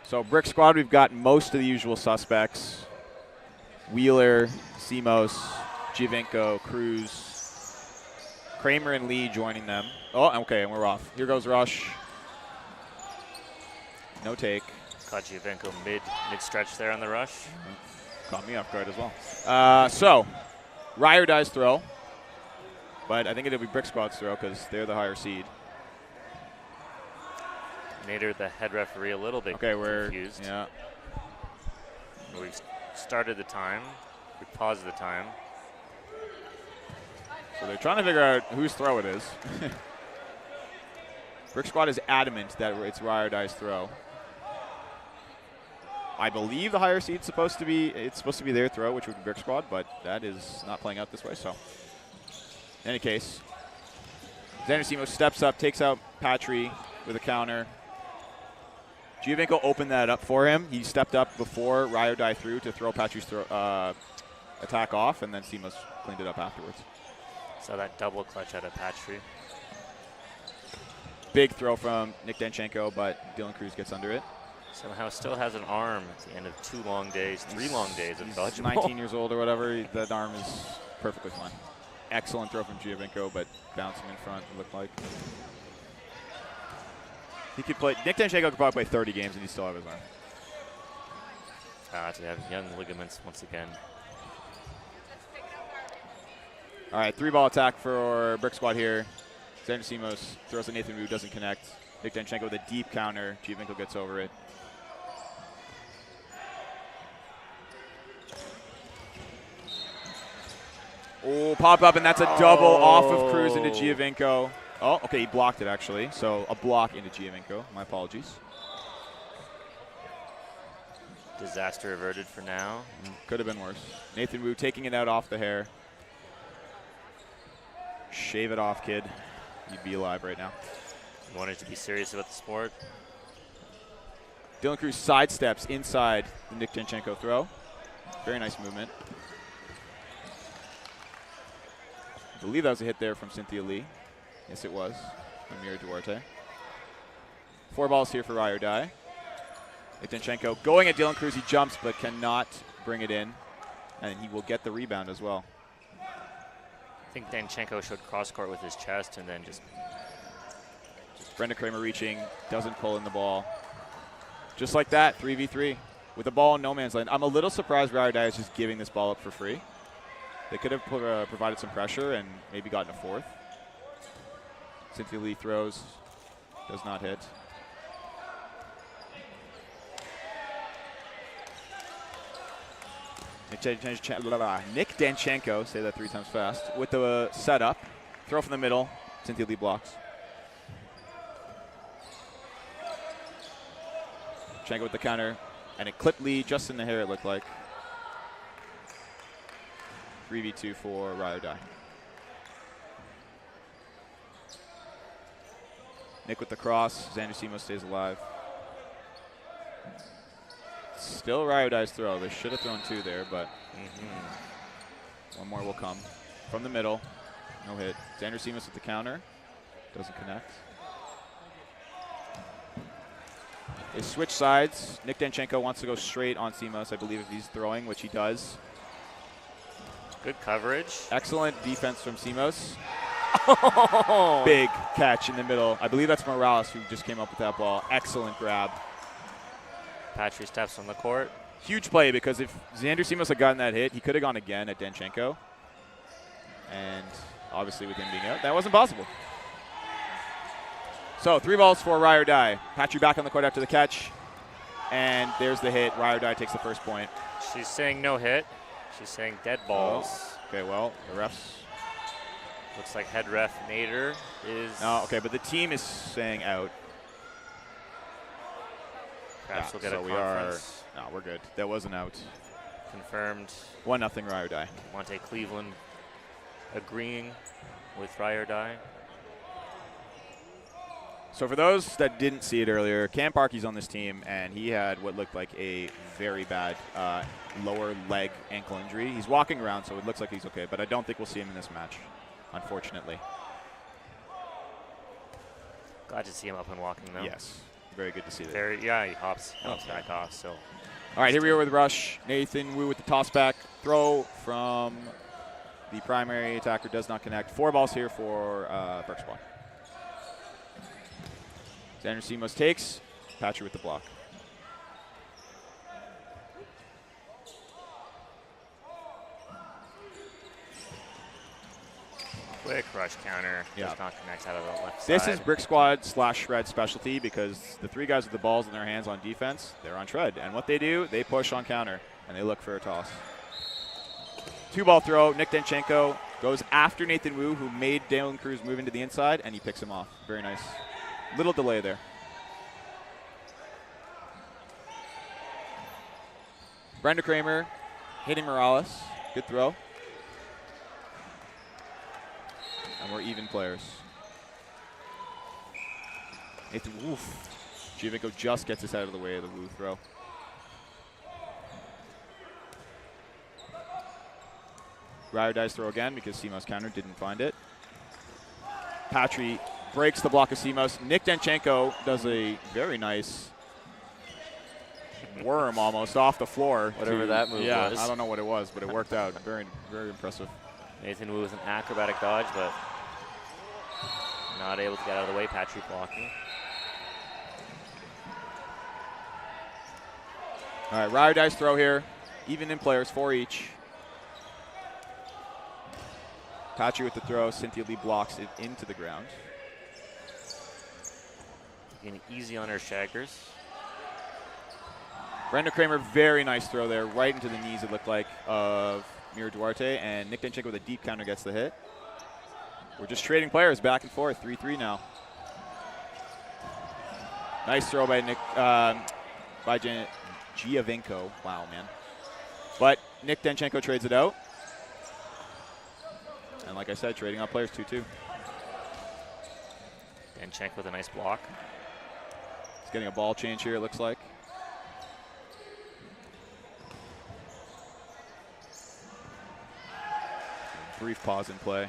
So Bricksquad, we've got most of the usual suspects. Wheeler, Simos, Giovinco, Cruz, Kramer and Lee joining them. Oh, okay, and we're off. Here goes Rush. No take. Caught Giovinco mid-stretch there on the rush. Caught me off guard as well. So, Rye or Die's throw. But I think it'll be Bricksquad's throw because they're the higher seed. Nader, the head referee, a little bit confused. Yeah. We've started the time. We paused the time. So they're trying to figure out whose throw it is. Bricksquad is adamant that it's Rye or Die's throw. I believe the higher seed's supposed to be their throw, which would be Bricksquad, but that is not playing out this way. So, in any case, Xander Simos steps up, takes out Patry with a counter. Giovinco opened that up for him. He stepped up before Rye or Die threw to throw Patry's attack off, and then Simos cleaned it up afterwards. So that double clutch out of Patry. Big throw from Nick Danchenko, but Dylan Cruz gets under it. Somehow still has an arm at the end of 3 long days of dodgeball. He's 19 years old or whatever. That arm is perfectly fine. Excellent throw from Giovinco, but bouncing in front, it looked like. He could play. Nick Danchenko could probably play 30 games and he still have his arm. To have young ligaments once again. All right, 3-ball attack for Bricksquad here. Xander Simos throws a Nathan Wu, doesn't connect. Nick Danchenko with a deep counter. Giovinco gets over it. Oh, pop up, and that's a double off of Cruz into Giovinco. Oh, okay, he blocked it actually. So a block into Giovinco. My apologies. Disaster averted for now. Could have been worse. Nathan Wu taking it out off the hair. Shave it off, kid. You'd be alive right now. You wanted to be serious about the sport. Dylan Cruz sidesteps inside the Nick Danchenko throw. Very nice movement. I believe that was a hit there from Cynthia Lee. Yes, it was. Amira Duarte. 4 balls here for Rye or Die. Nick Danchenko going at Dylan Cruz. He jumps but cannot bring it in. And he will get the rebound as well. I think Danchenko showed cross court with his chest and then just Brenda Kramer reaching, doesn't pull in the ball. Just like that, 3v3 with the ball in no man's land. I'm a little surprised Rye or Die is just giving this ball up for free. They could have provided some pressure and maybe gotten a 4th. Cynthia Lee throws, does not hit. Nick Danchenko, say that 3 times fast, with the setup. Throw from the middle, Cynthia Lee blocks. Danchenko with the counter, and it clipped Lee just in the hair, it looked like. 3v2 for Rye or Die. Nick with the cross. Xander Simos stays alive. Still Rye or Die's throw. They should have thrown 2 there, but one more will come. From the middle. No hit. Xander Simos with the counter. Doesn't connect. They switch sides. Nick Danchenko wants to go straight on Simos, I believe, if he's throwing, which he does. Good coverage. Excellent defense from Simos. Big catch in the middle. I believe that's Morales who just came up with that ball. Excellent grab. Patry steps on the court. Huge play because if Xander Simos had gotten that hit, he could have gone again at Danchenko. And obviously with him being out, that wasn't possible. So 3 balls for Rye or Die. Patry back on the court after the catch. And there's the hit. Rye or Die takes the first point. She's saying no hit. She's saying dead balls. Oh. Okay, well, the refs. Looks like head ref Nader is. No, okay, but the team is saying out. Perhaps we'll get so a we conference. No, we're good. That wasn't out. Confirmed. 1-0 Rye or Die. Monte Cleveland agreeing with Rye or Die. So for those that didn't see it earlier, Cam Parkey's on this team, and he had what looked like a very bad lower leg ankle injury. He's walking around, so it looks like he's okay, but I don't think we'll see him in this match, unfortunately. Glad to see him up and walking, though. Yes. very good to see that. Yeah, he hops back off. So. All right, here we are with rush. Nathan Wu with the toss back throw from the primary attacker does not connect. 4 balls here for Bricksquad. Xander Simos takes. Patry with the block. Quick rush counter. Does not connect out of the left side. This is Bricksquad / Shred specialty because the 3 guys with the balls in their hands on defense, they're on Shred. And what they do, they push on counter, and they look for a toss. 2-ball throw. Nick Danchenko goes after Nathan Wu, who made Dalen Cruz move into the inside, and he picks him off. Very nice. Little delay there. Brenda Kramer hitting Morales. Good throw. And we're even players. Nathan Wu. Giovinco just gets us out of the way of the Wu throw. Ryder dice throw again because Simos counter didn't find it. Patry breaks the block of Simos. Nick Danchenko does a very nice worm almost off the floor. Whatever that move was. Yeah, I don't know what it was, but it worked out. Very, very impressive. Nathan Wu with an acrobatic dodge, but not able to get out of the way. Patry blocking. All right, Ryder dice throw here. Even in players, 4 each. Patry with the throw. Cynthia Lee blocks it into the ground. Getting easy on her shaggers. Brenda Kramer, very nice throw there, right into the knees, it looked like, of Mira Duarte, and Nick Danchenko with a deep counter gets the hit. We're just trading players back and forth, 3-3 now. Nice throw by Giovinco. Wow, man. But Nick Danchenko trades it out. And like I said, trading out players 2-2. Danchenko with a nice block. He's getting a ball change here, it looks like. Brief pause in play.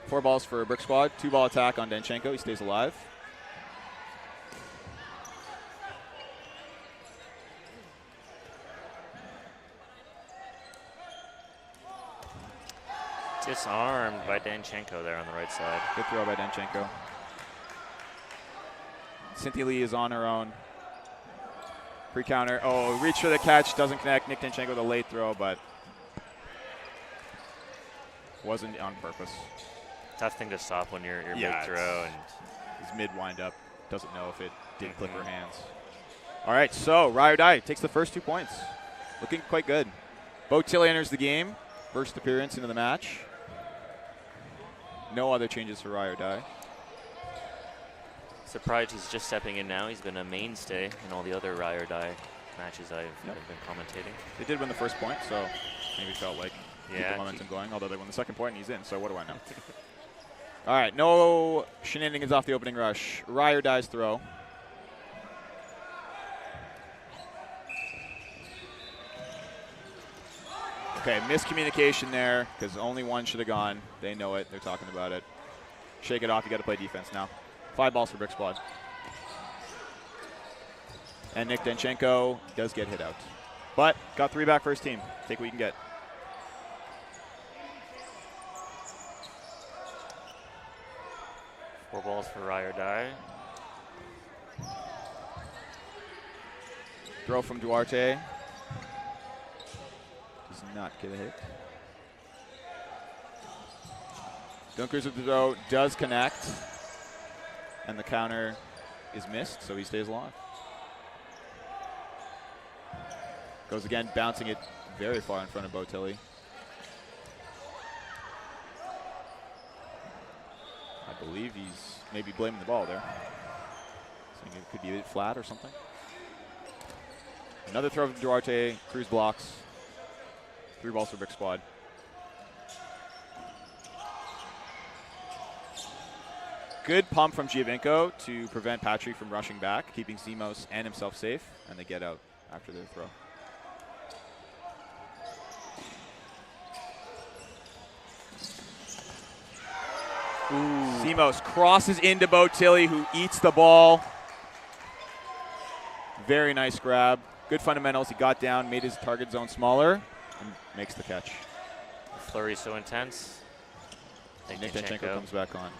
Four balls for Bricksquad. 2-ball attack on Danchenko. He stays alive. Disarmed by Danchenko there on the right side. Good throw by Danchenko. Cynthia Lee is on her own. Pre-counter. Oh, reach for the catch. Doesn't connect. Nick Danchenko with a late throw, but wasn't on purpose. Tough thing to stop when you're mid-throw. And his mid-wind up. Doesn't know if it did clip her hands. All right, so Rye or Die takes the first 2 points. Looking quite good. Bo Tilley enters the game. First appearance into the match. No other changes for Rye or Die. Surprised he's just stepping in now. He's been a mainstay in all the other Rye or Die matches I've been commentating. They did win the first point, so maybe felt like keep the momentum going, although they won the second point and he's in, so what do I know? All right, no shenanigans off the opening rush. Rye or Die's throw. Okay, miscommunication there because only one should have gone. They know it. They're talking about it. Shake it off. You got to play defense now. 5 balls for Bricksquad. And Nick Danchenko does get hit out. But got 3 back for his team. Take what you can get. Four balls for Rye or Die. Throw from Duarte. Does not get a hit. Dunkers with the throw does connect. And the counter is missed, so he stays alive. Goes again, bouncing it very far in front of Bo Tilley. I believe he's maybe blaming the ball there. Saying it could be a bit flat or something. Another throw from Duarte. Cruz blocks. 3 balls for Bricksquad. Good pump from Giovinco to prevent Patry from rushing back, keeping Simos and himself safe, and they get out after their throw. Simos crosses into Botilli, who eats the ball. Very nice grab. Good fundamentals. He got down, made his target zone smaller, and makes the catch. The flurry so intense. Nick Danchenko comes back on.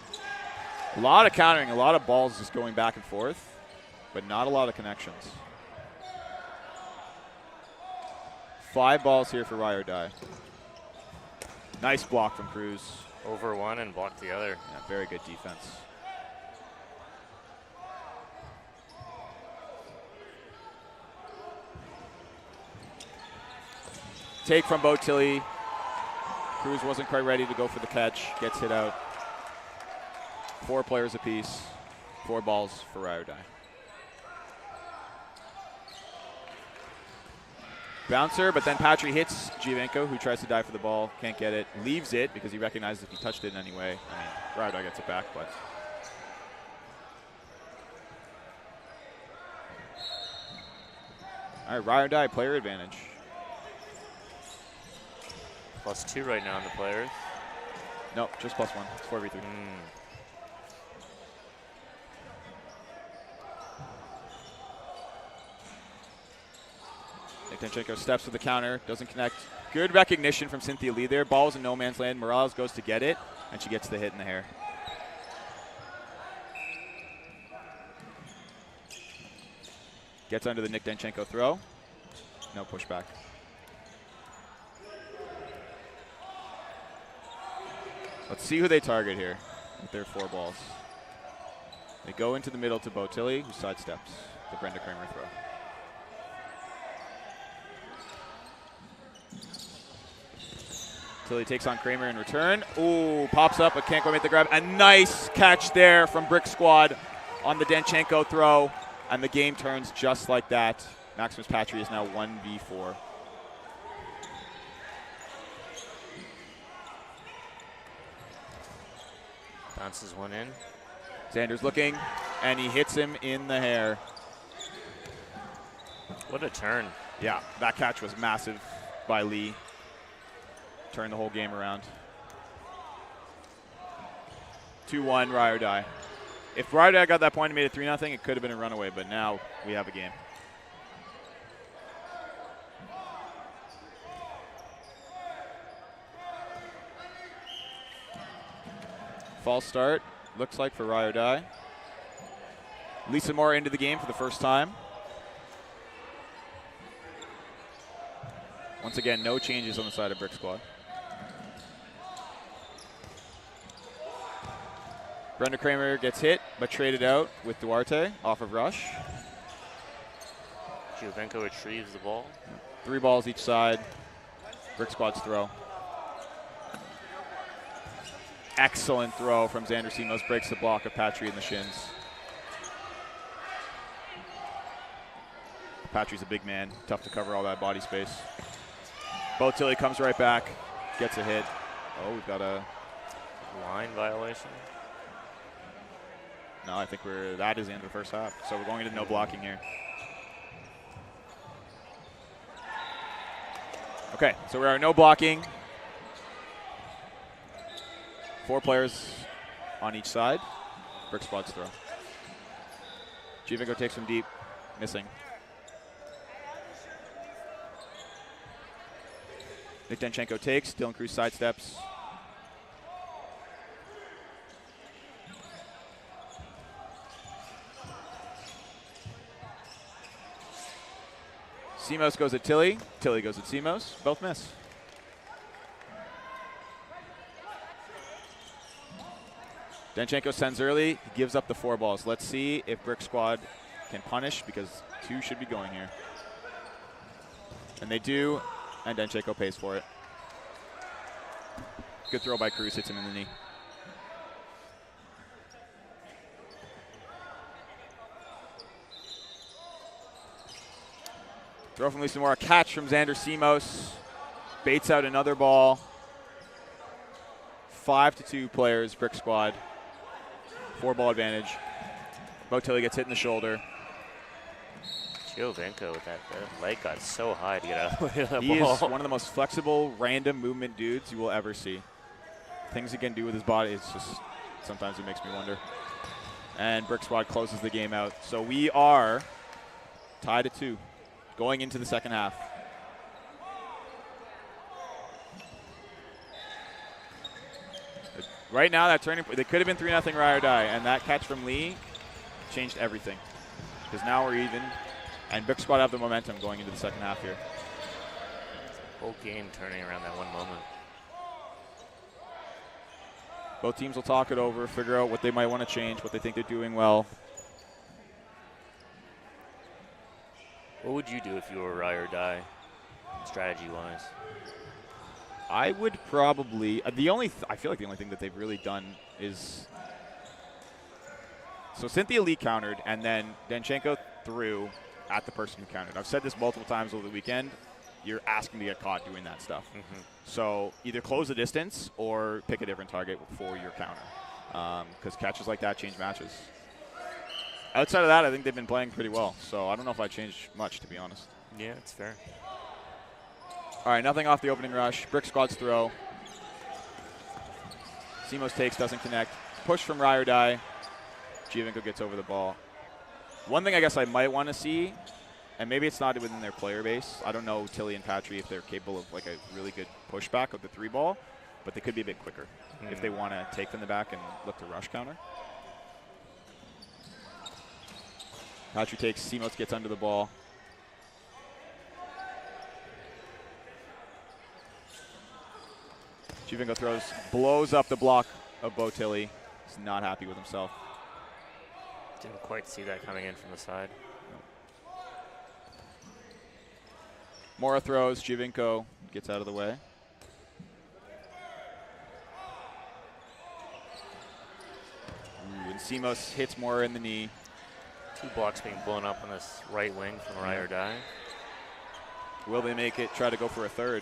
A lot of countering, a lot of balls just going back and forth, but not a lot of connections. 5 balls here for Ride or Die. Nice block from Cruz. Over one and blocked the other. Yeah, very good defense. Take from Botilli. Cruz wasn't quite ready to go for the catch. Gets hit out. 4 players apiece. 4 balls for Ride or Die. Bouncer, but then Patry hits Giovenko, who tries to dive for the ball. Can't get it. Leaves it because he recognizes if he touched it in any way. I mean, Ride or Die gets it back, but. All right, Ride or Die, player advantage. +2 right now on the players. Nope, just +1. It's 4v3. Nick Danchenko steps with the counter, doesn't connect. Good recognition from Cynthia Lee there. Ball's in no man's land. Morales goes to get it, and she gets the hit in the hair. Gets under the Nick Danchenko throw. No pushback. Let's see who they target here with their 4 balls. They go into the middle to Botilli, who sidesteps the Brenda Kramer throw. Tilly takes on Kramer in return. Ooh, pops up but can't go make the grab. A nice catch there from Bricksquad on the Danchenko throw, and the game turns just like that. Maximus Patry is now 1v4. Bounces one in. Xander's looking, and he hits him in the hair. What a turn. Yeah, that catch was massive by Lee. Turned the whole game around. 2-1, Ride or Die. If Ride or Die got that point and made it 3-0, it could have been a runaway, but now we have a game. False start, looks like, for Ride or Die. Lisa Moore into the game for the first time. Once again, no changes on the side of Bricksquad. Brenda Kramer gets hit, but traded out with Duarte off of rush. Giovenko retrieves the ball. 3 balls each side. Bricksquad's throw. Excellent throw from Xander Simos. Breaks the block of Patry in the shins. Patry's a big man. Tough to cover all that body space. Botilli comes right back. Gets a hit. Oh, we've got a Line violation. No, I think that is the end of the first half. So we're going into no blocking here. Okay, so we are no blocking. 4 players on each side. Bricksquad's throw. Giovenko takes from deep, missing. Nick Danchenko takes, Dylan Cruz sidesteps. Simos goes at Tilly. Tilly goes at Simos. Both miss. Danchenko sends early. He gives up the 4 balls. Let's see if Bricksquad can punish, because 2 should be going here. And they do, and Danchenko pays for it. Good throw by Cruz, hits him in the knee. Throw from Lisa Moore, a catch from Xander Simos. Baits out another ball. 5-2 players, Bricksquad. 4-ball advantage. Botilli gets hit in the shoulder. Giovenko with that leg got so high to get out of the He ball. is one of the most flexible, random movement dudes you will ever see. Things he can do with his body is just Sometimes it makes me wonder. And Bricksquad closes the game out. So we are tied at 2 going into the second half. Right now, that turning point, they could have been 3-0 Ride or Die, and that catch from Lee changed everything. Because now we're even, and Bricksquad have the momentum going into the second half here. Whole game turning around that one moment. Both teams will talk it over, figure out what they might want to change, what they think they're doing well. What would you do if you were Ride or Die, strategy-wise? I would probably, I feel like the only thing that they've really done is, so Cynthia Lee countered, and then Danchenko threw at the person who countered. I've said this multiple times over the weekend. You're asking to get caught doing that stuff. So either close the distance or pick a different target for your counter, because catches like that change matches. Outside of that, I think they've been playing pretty well. So I don't know if I'd change much, to be honest. Yeah, it's fair. All right, nothing off the opening rush. Bricksquad's throw. Simos takes, doesn't connect. Push from Ride or Die. Giovinco gets over the ball. One thing I guess I might want to see, and maybe it's not within their player base. I don't know Tilly and Patry if they're capable of like a really good pushback of the 3-ball, but they could be a bit quicker if they want to take from the back and look to rush counter. Patry takes, Simos gets under the ball. Giovinco throws, blows up the block of Bo Tilly. He's not happy with himself. Didn't quite see that coming in from the side. Mora throws, Giovinco gets out of the way. Ooh, and Simos hits Mora in the knee. 2 blocks being blown up on this right wing from Ride or Die. Will they make it, try to go for a third?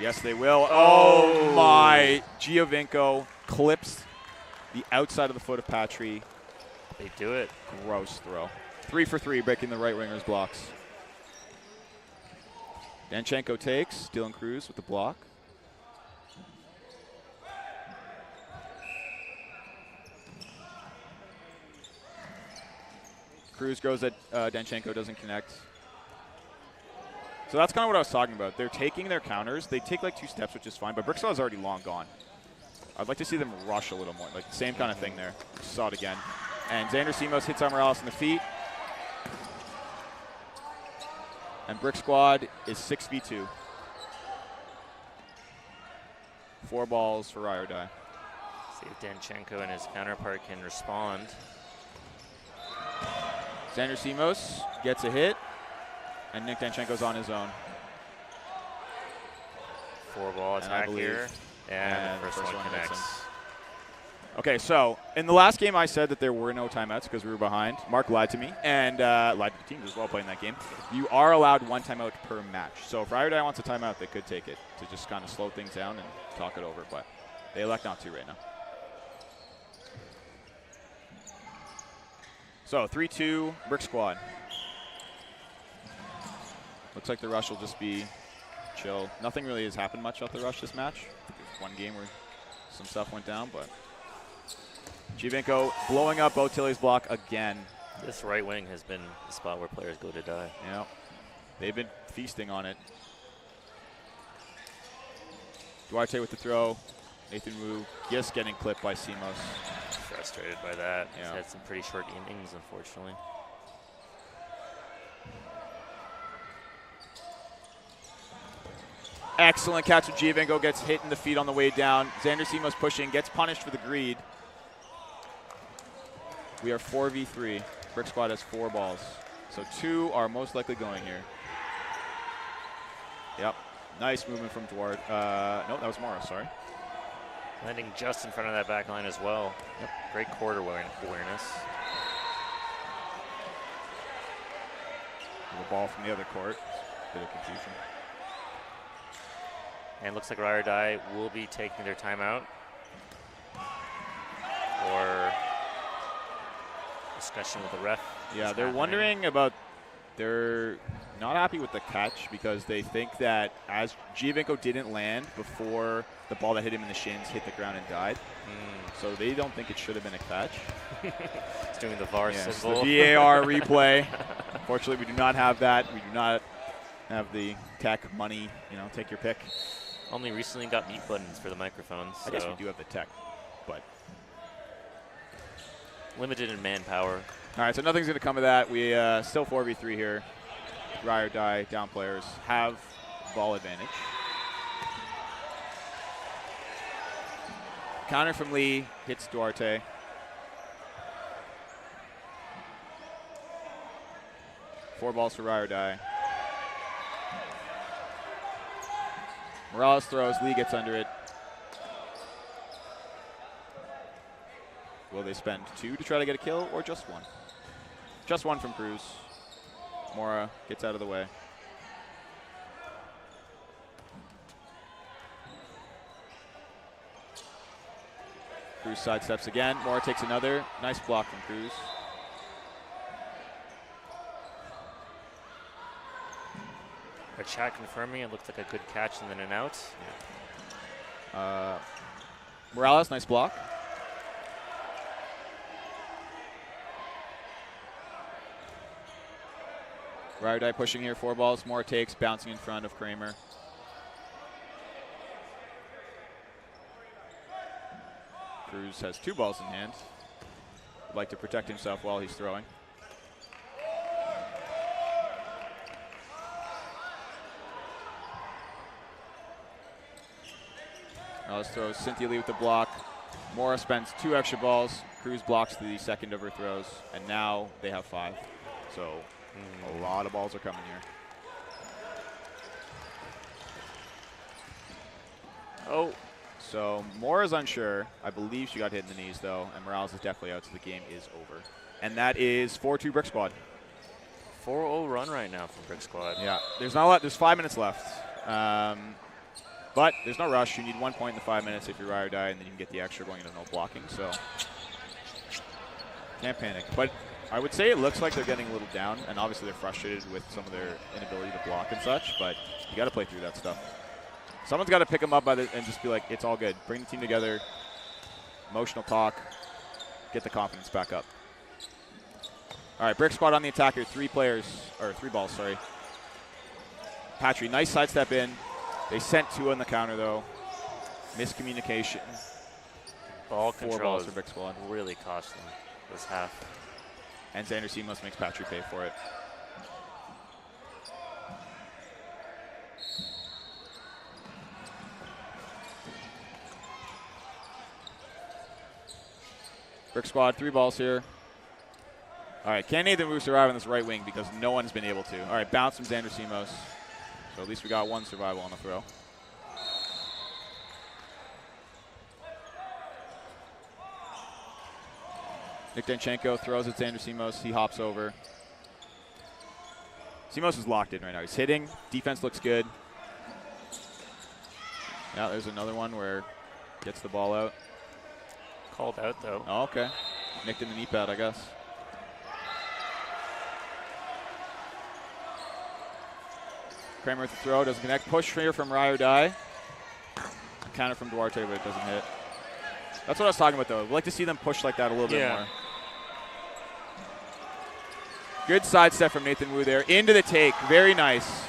Yes, they will. Oh my! Giovinco clips the outside of the foot of Patry. They do it. Gross throw. 3 for 3, breaking the right winger's blocks. Danchenko takes. Dylan Cruz with the block. Cruz goes at Danchenko, doesn't connect. So that's kind of what I was talking about. They're taking their counters. They take like 2 steps, which is fine, but Bricksquad is already long gone. I'd like to see them rush a little more. Like the same kind of thing there. Saw it again. And Xander Simos hits Morales in the feet. And Bricksquad is 6v2. 4 balls for Ride or Die. See if Danchenko and his counterpart can respond. Xander Simos gets a hit, and Nick Danchenko's on his own. 4-ball attack here, and the first one connects. Okay, so in the last game I said that there were no timeouts because we were behind. Mark lied to me and lied to the teams as well playing that game. You are allowed 1 timeout per match. So if Ride or Die wants a timeout, they could take it to just kind of slow things down and talk it over, but they elect not to right now. So 3-2 Bricksquad. Looks like the rush will just be chill. Nothing really has happened much about the rush this match. I think there's one game where some stuff went down, but Giovinco blowing up Bo Tilly's block again. This right wing has been the spot where players go to die. Yeah, they've been feasting on it. Duarte with the throw. Nathan Wu just getting clipped by Simos. Frustrated by that. Yeah. He's had some pretty short innings, unfortunately. Excellent catch with Giovinco, gets hit in the feet on the way down. Xander Simos pushing, gets punished for the greed. We are 4v3. Bricksquad has 4 balls. So 2 are most likely going here. Yep. Nice movement from Duarte. No, that was Morris, sorry. Landing just in front of that back line as well. Yep. Great court awareness. The ball from the other court. Bit of confusion. And looks like Ride or Die will be taking their timeout. Or discussion with the ref. Yeah, they're wondering about their not happy with the catch because they think that as Giovinco didn't land before the ball that hit him in the shins hit the ground and died. So they don't think it should have been a catch. It's doing the VAR symbol. The VAR replay. Unfortunately, we do not have that. We do not have the tech money, take your pick. Only recently got mute buttons for the microphones. I guess we do have the tech, but limited in manpower. All right, so nothing's going to come of that. We still 4v3 here. Rye or die, down players have ball advantage. Counter from Lee, hits Duarte. Four balls for Rye or die. Morales throws, Lee gets under it. Will they spend 2 to try to get a kill or just 1? Just 1 from Cruz. Mora gets out of the way. Cruz sidesteps again. Mora takes another. Nice block from Cruz. Our chat confirming it looked like a good catch and then an out. Morales, nice block. Ryodai pushing here, 4 balls. Mora takes, bouncing in front of Kramer. Cruz has 2 balls in hand. Would like to protect himself while he's throwing. Morales throws Cynthia Lee with the block. Mora spends 2 extra balls. Cruz blocks the second of her throws, and now they have 5. So a lot of balls are coming here. Oh, so Mora's unsure. I believe she got hit in the knees, though, and Morales is definitely out, so the game is over. And that is 4-2 Bricksquad. 4-0 run right now from Bricksquad. Yeah, there's not a lot. There's 5 minutes left. But there's no rush. You need 1 point in the 5 minutes if you're ride or die, and then you can get the extra going into no blocking. So can't panic. But I would say it looks like they're getting a little down, and obviously they're frustrated with some of their inability to block and such, but you got to play through that stuff. Someone's got to pick them up and just be like, it's all good. Bring the team together, emotional talk, get the confidence back up. All right, Bricksquad on the attacker, 3 balls, sorry. Patry, nice sidestep in. They sent 2 on the counter, though. Miscommunication. Ball 4 control balls for Bricksquad. Really cost them this half. And Xander Simos makes Patry pay for it. Bricksquad, 3 balls here. All right, can Nathan Wu survive on this right wing because no one's been able to. All right, bounce from Xander Simos. So at least we got 1 survival on the throw. Nick Danchenko throws at Xander Simos. He hops over. Simos is locked in right now. He's hitting. Defense looks good. Yeah, there's another one where gets the ball out. Called out, though. Oh, okay. Nicked in the knee pad, I guess. Kramer with the throw, doesn't connect. Push here from Rye or die. Counter from Duarte, but it doesn't hit. That's what I was talking about, though. I'd like to see them push like that a little bit more. Good sidestep from Nathan Wu there. Into the take. Very nice.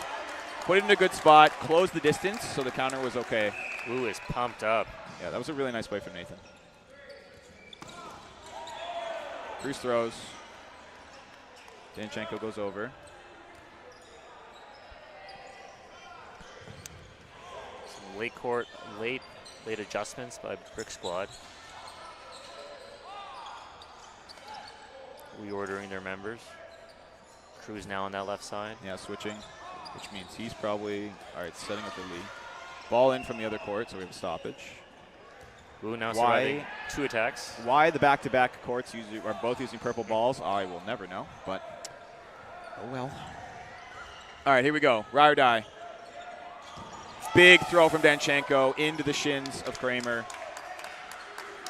Put it in a good spot. Close the distance, so the counter was okay. Wu is pumped up. Yeah, that was a really nice play from Nathan. Cruz throws. Danchenko goes over. Some late adjustments by Bricksquad. Reordering their members. Cruz now on that left side. Yeah, switching, which means he's probably, all right, setting up the lead. Ball in from the other court, so we have a stoppage. Wu now surviving 2 attacks. Why the back-to-back courts are both using purple balls, I will never know, but oh well. All right, here we go. Rye or die. Big throw from Danchenko into the shins of Kramer.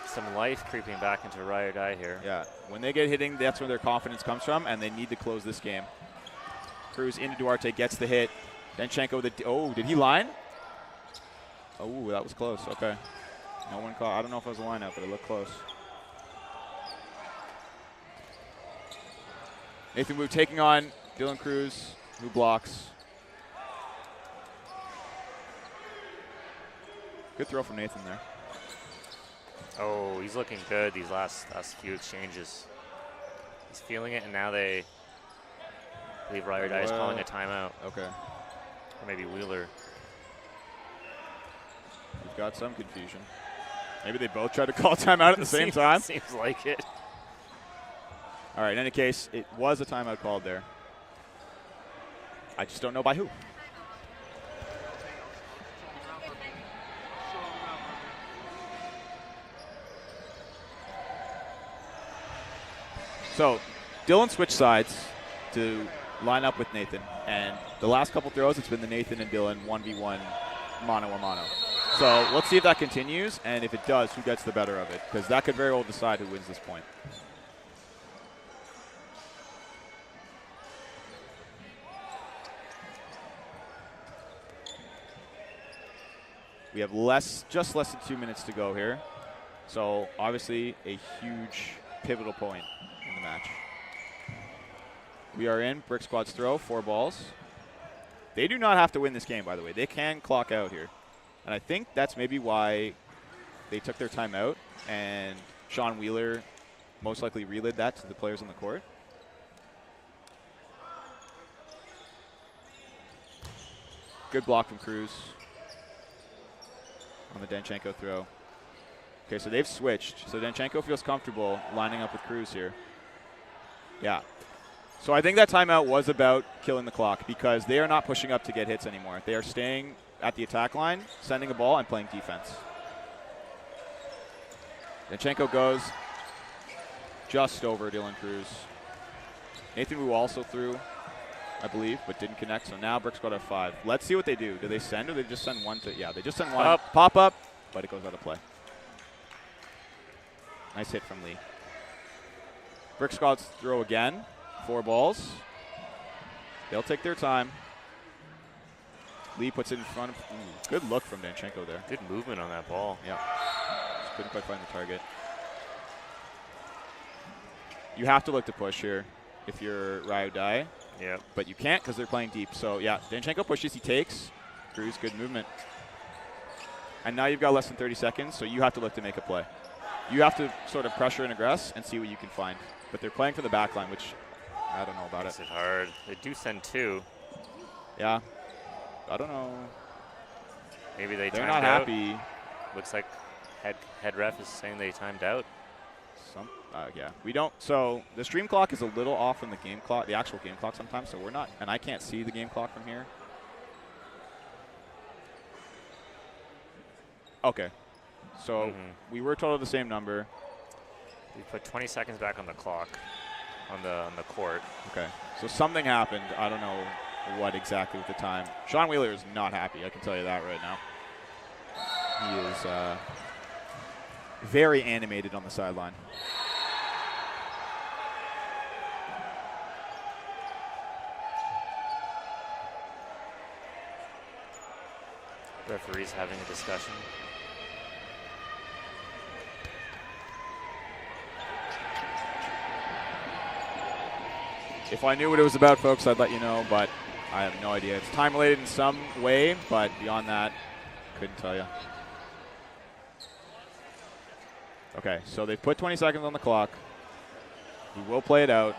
Some life creeping back into Rye or die here. Yeah, when they get hitting, that's where their confidence comes from, and they need to close this game. Cruz into Duarte, gets the hit. Danchenko, did he line? Oh, that was close. Okay. No one caught. I don't know if it was a lineup, but it looked close. Nathan Wu taking on Dylan Cruz, who blocks. Good throw from Nathan there. Oh, he's looking good these last few exchanges. He's feeling it, and now I believe RAI is calling a timeout. Okay. Or maybe Wheeler. We've got some confusion. Maybe they both tried to call timeout at the same time. Seems like it. All right, in any case, it was a timeout called there. I just don't know by who. So Dylan switched sides to line up with Nathan, and the last couple throws, it's been the Nathan and Dylan 1v1 mano-a-mano. So let's see if that continues, and if it does, who gets the better of it, because that could very well decide who wins this point. We have just less than 2 minutes to go here. So obviously a huge pivotal point in the match. We are in Bricksquad's throw, 4 balls. They do not have to win this game, by the way. They can clock out here. And I think that's maybe why they took their timeout, and Sean Wheeler most likely relayed that to the players on the court. Good block from Cruz on the Danchenko throw. Okay, so they've switched. So Danchenko feels comfortable lining up with Cruz here. Yeah. So I think that timeout was about killing the clock because they are not pushing up to get hits anymore. They are staying at the attack line, sending a ball, and playing defense. Danchenko goes just over Dylan Cruz. Nathan Wu also threw, I believe, but didn't connect. So now Bricksquad have 5. Let's see what they do. Do they send or they just send one to? Yeah, they just send one. Up. Pop up, but it goes out of play. Nice hit from Lee. Bricksquad's throw again. 4 balls. They'll take their time. Lee puts it in front of. Good look from Danchenko there. Good movement on that ball. Yeah. Just couldn't quite find the target. You have to look to push here if you're ride or die. Yeah. But you can't because they're playing deep. So, yeah, Danchenko pushes, he takes. Cruz, good movement. And now you've got less than 30 seconds, so you have to look to make a play. You have to sort of pressure and aggress and see what you can find. But they're playing for the back line, which I don't know about Makes it. it hard. They do send 2. Yeah. I don't know. Maybe they They're timed not out. happy. Looks like head ref is saying they timed out. Yeah, we don't. So the stream clock is a little off from the game clock, the actual game clock sometimes. So we're not, and I can't see the game clock from here. Okay, so we were told the same number. We put 20 seconds back on the clock, on the court. Okay, so something happened. I don't know what exactly with the time. Sean Wheeler is not happy. I can tell you that right now. He is very animated on the sideline. Referees having a discussion. If I knew what it was about, folks, I'd let you know, but I have no idea. It's time-related in some way, but beyond that, couldn't tell you. Okay, so they've put 20 seconds on the clock. We will play it out.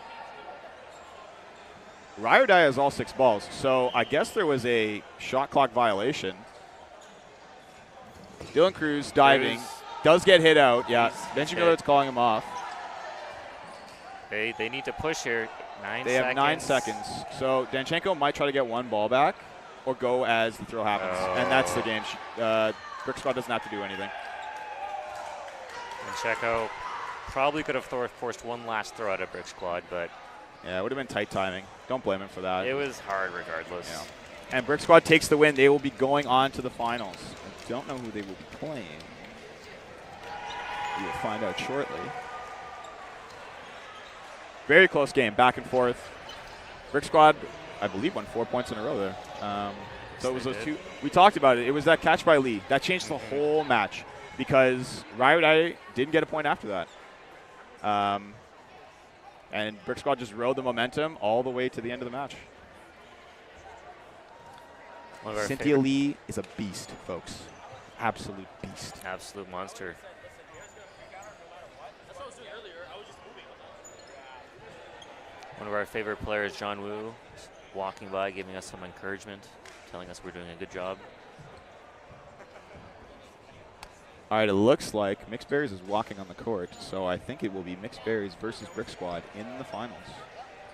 Ride or die has all 6 balls, so I guess there was a shot clock violation. Dylan Cruz diving, does get hit out. Yeah, Benjamin Miller's calling him off. They need to push here. 9 seconds. They have 9 seconds. So Danchenko might try to get 1 ball back or go as the throw happens. And that's the game. Bricksquad doesn't have to do anything. Danchenko probably could have forced one last throw out of Bricksquad, but yeah, it would have been tight timing. Don't blame him for that. It was hard regardless. Yeah. And Bricksquad takes the win. They will be going on to the finals. I don't know who they will be playing. We will find out shortly. Very close game, back and forth. Bricksquad I believe, won 4 points in a row there. So it was they those did. two. We talked about it. It was that catch by Lee. That changed the whole match because RAI didn't get a point after that. And Bricksquad just rode the momentum all the way to the end of the match. One of our Cynthia favorite- Lee is a beast, folks. Absolute beast. Absolute monster. One of our favorite players, John Woo, is walking by, giving us some encouragement, telling us we're doing a good job. All right, it looks like Mixed Berries is walking on the court, so I think it will be Mixed Berries versus Bricksquad in the finals.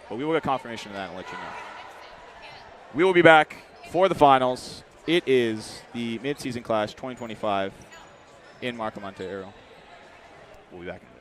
But we will get confirmation of that and let you know. We will be back for the finals. It is the Mid-Season Clash 2025 in Markham, Ontario. We'll be back in a bit.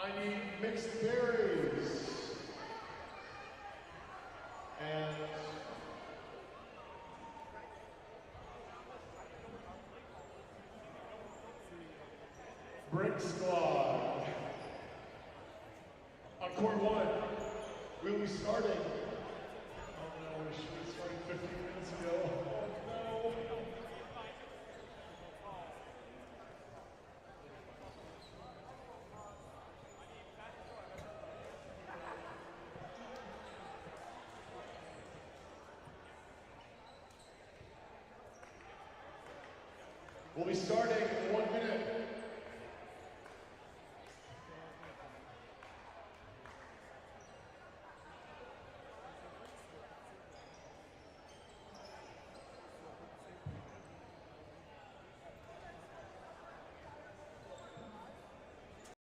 I need Mixed Berries. And Bricksquad. On court 1, we will be starting. Oh no, we should be starting 15 minutes ago. Oh no. We'll be starting in 1 minute.